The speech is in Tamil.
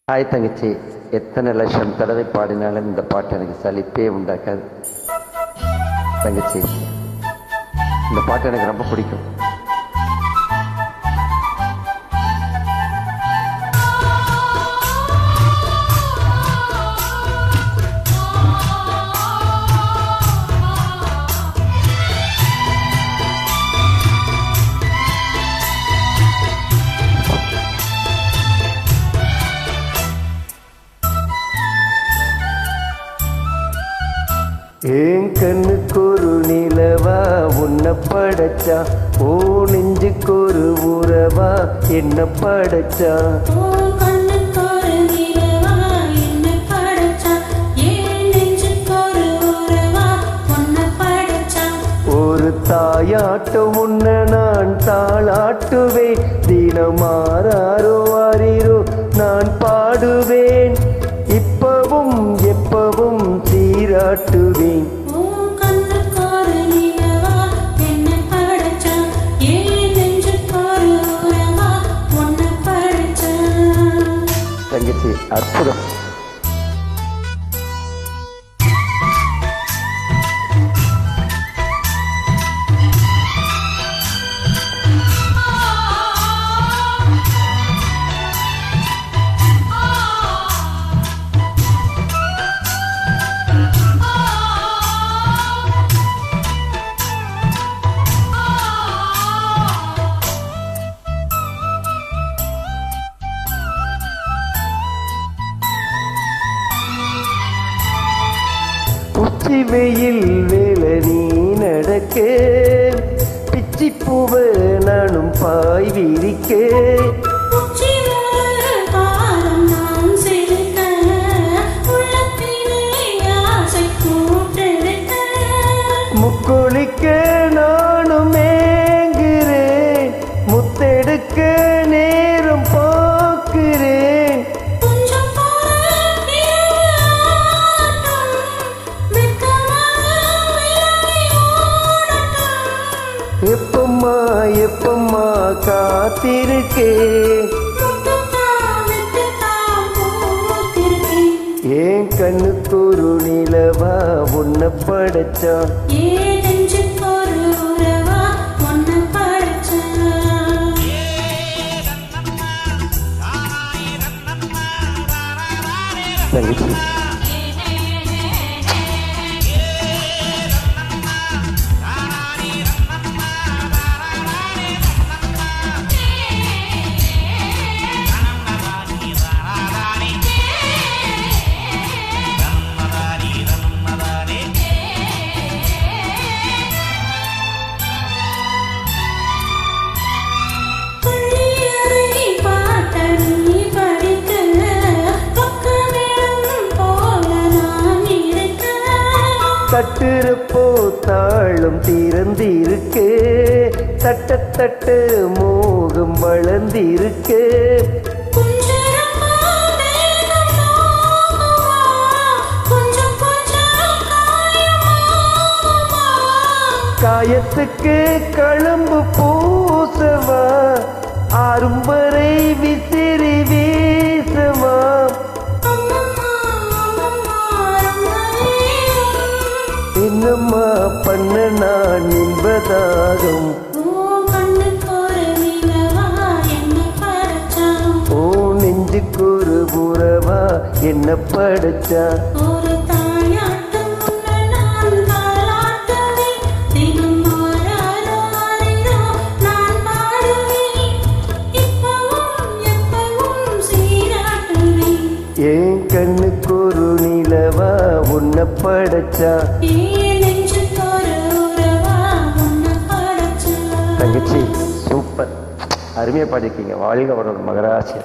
ஹாய் தங்கச்சி, எத்தனை லட்சம் தடவை பாடினாலும் இந்த பாட்டு எனக்கு சலிப்பே உண்டாக்காது. தங்கச்சி, இந்த பாட்டு எனக்கு ரொம்ப பிடிக்கும். ஏன் கண்ணுக்கு ஒரு நிலவா உன்னை படைச்சா, ஓ நெஞ்சுக்கு ஒரு உறவா என்ன படைச்சா. ஒரு தாயாட்டம் உன்னை நான் தாளாட்டுவேன், தினமாறாரோ வாரீரோ நான் பாடுவேன், இப்பவும் எப்பவும் சீராட்டுவேன். தங்கச்சி அற்புதம். உச்சி வெயில் வேலை நீ நடக்க, பிச்சி பூவ நானும் பாய் விரிக்க, முக்கொழிக்க நானும் ஏங்குறேன், முத்தெடுக்க நேரம் பார்க்கிறேன். எப்பம்மா எப்பம்மா காத்திருக்கேன், ஏன் கண்ணுக்கு ஒரு நிலவா உன்னை படைச்சா. தங்கச்சி தட்டுறப்போ தாளம் திறந்திருக்கு, தட்ட தட்ட மோகம் வளர்ந்திருக்கு, காயத்துக்கு களம்பு பூசவா, ஆறும் வரை விசிறி வீசவா. என்னம்மா பண்ண நான் என்பதாகும், ஓ நெஞ்சுக்கு ஒரு உறவா என்ன படைச்சா. ஏன் கண்ணுக்கு ஒரு நிலவா உன்னை படைச்சா. தங்கச்சி சூப்பர், அருமையாக பாடிருக்கீங்க. வாழ்க வளமுடன் மகராசி.